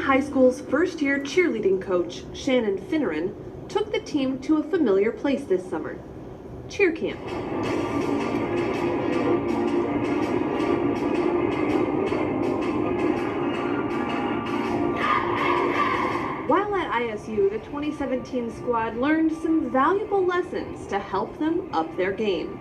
High School's first-year cheerleading coach, Shannon Finneran, took the team to a familiar place this summer, cheer camp. While at ISU, the 2017 squad learned some valuable lessons to help them up their game.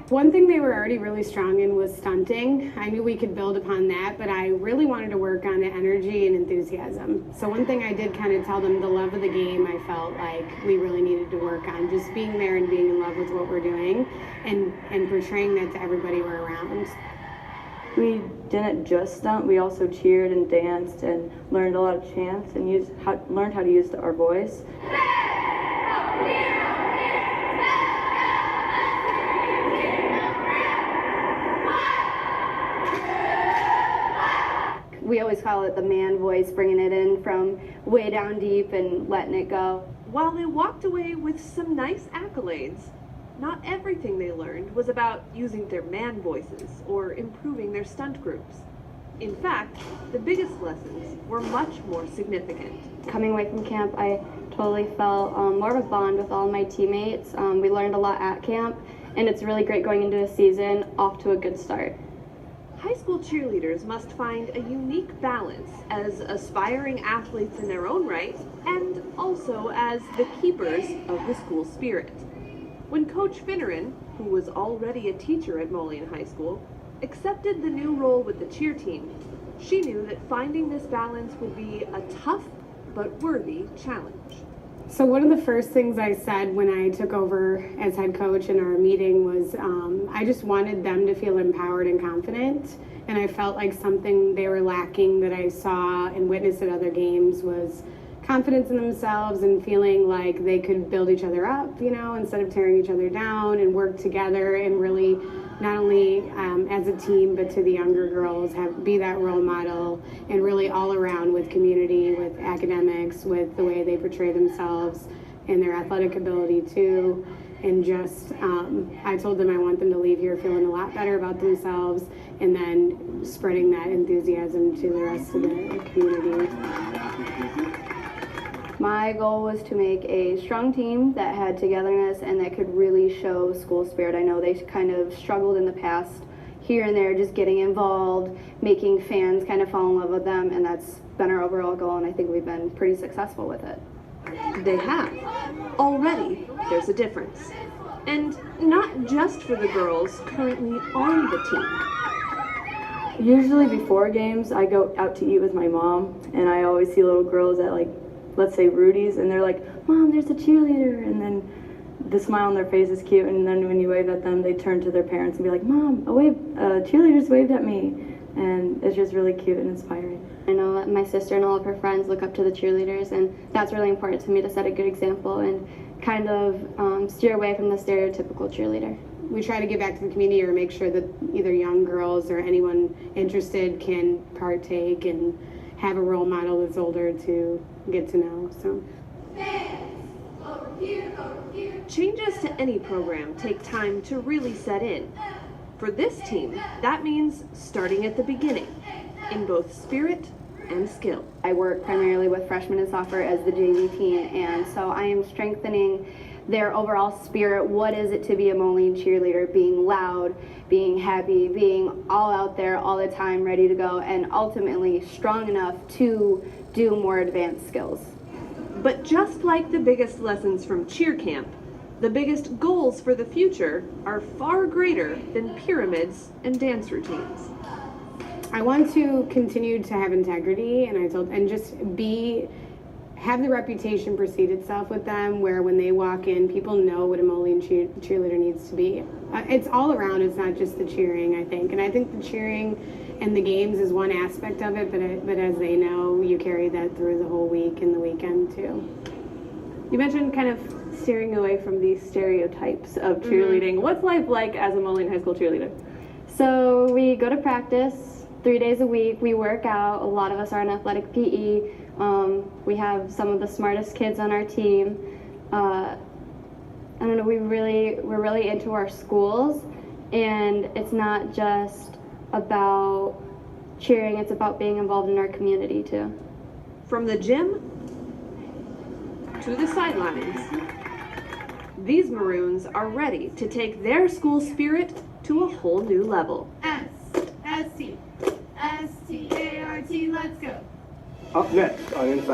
One thing they were already really strong in was stunting. I knew we could build upon that, but I really wanted to work on the energy and enthusiasm. So one thing I did kind of tell them, the love of the game, I felt like we really needed to work on, just being there and being in love with what we're doing and portraying that to everybody we're around. We didn't just stunt, we also cheered and danced and learned a lot of chants and learned how to use our voice. We always call it the man voice, bringing it in from way down deep and letting it go. While they walked away with some nice accolades, not everything they learned was about using their man voices or improving their stunt groups. In fact, the biggest lessons were much more significant. Coming away from camp, I totally felt more of a bond with all my teammates. We learned a lot at camp, and it's really great going into a season off to a good start. High school cheerleaders must find a unique balance as aspiring athletes in their own right and also as the keepers of the school spirit. When Coach Finneran, who was already a teacher at Moline High School, accepted the new role with the cheer team, she knew that finding this balance would be a tough but worthy challenge. So one of the first things I said when I took over as head coach in our meeting was I just wanted them to feel empowered and confident, and I felt like something they were lacking that I saw and witnessed at other games was confidence in themselves and feeling like they could build each other up, instead of tearing each other down, and work together and really not only as a team but to the younger girls be that role model and really all around with community, with academics, with the way they portray themselves and their athletic ability too. And just I told them I want them to leave here feeling a lot better about themselves and then spreading that enthusiasm to the rest of the community. My goal was to make a strong team that had togetherness and that could really show school spirit. I know they kind of struggled in the past here and there just getting involved, making fans kind of fall in love with them, and that's been our overall goal, and I think we've been pretty successful with it. They have. Already, there's a difference. And not just for the girls currently on the team. Usually before games, I go out to eat with my mom, and I always see little girls at, let's say Rudy's, and they're like, "Mom, there's a cheerleader," and then the smile on their face is cute, and then when you wave at them, they turn to their parents and be like, "Mom, cheerleaders waved at me," and it's just really cute and inspiring. I know that my sister and all of her friends look up to the cheerleaders, and that's really important to me to set a good example and kind of steer away from the stereotypical cheerleader. We try to give back to the community or make sure that either young girls or anyone interested can partake and have a role model that's older to get to know. So changes to any program take time to really set in. For this team, that means starting at the beginning, in both spirit and skill. I work primarily with freshmen and sophomore as the JV team, and so I am strengthening their overall spirit. What is it to be a Moline cheerleader? Being loud, being happy, being all out there all the time, ready to go, and ultimately strong enough to do more advanced skills. But just like the biggest lessons from cheer camp, the biggest goals for the future are far greater than pyramids and dance routines. I want to continue to have integrity, and just have the reputation precede itself with them, where when they walk in, people know what a Moline cheerleader needs to be. It's all around, it's not just the cheering, I think. And I think the cheering and the games is one aspect of it, but as they know, you carry that through the whole week and the weekend too. You mentioned kind of steering away from these stereotypes of cheerleading. What's life like as a Moline High School cheerleader? So we go to practice 3 days a week. We work out. A lot of us are in athletic PE. We have some of the smartest kids on our team. I don't know, we're really into our schools, and it's not just about cheering, it's about being involved in our community too. From the gym to the sidelines, these Maroons are ready to take their school spirit to a whole new level. S-S-T, S-T-A-R-T, let's go. Up next on Inside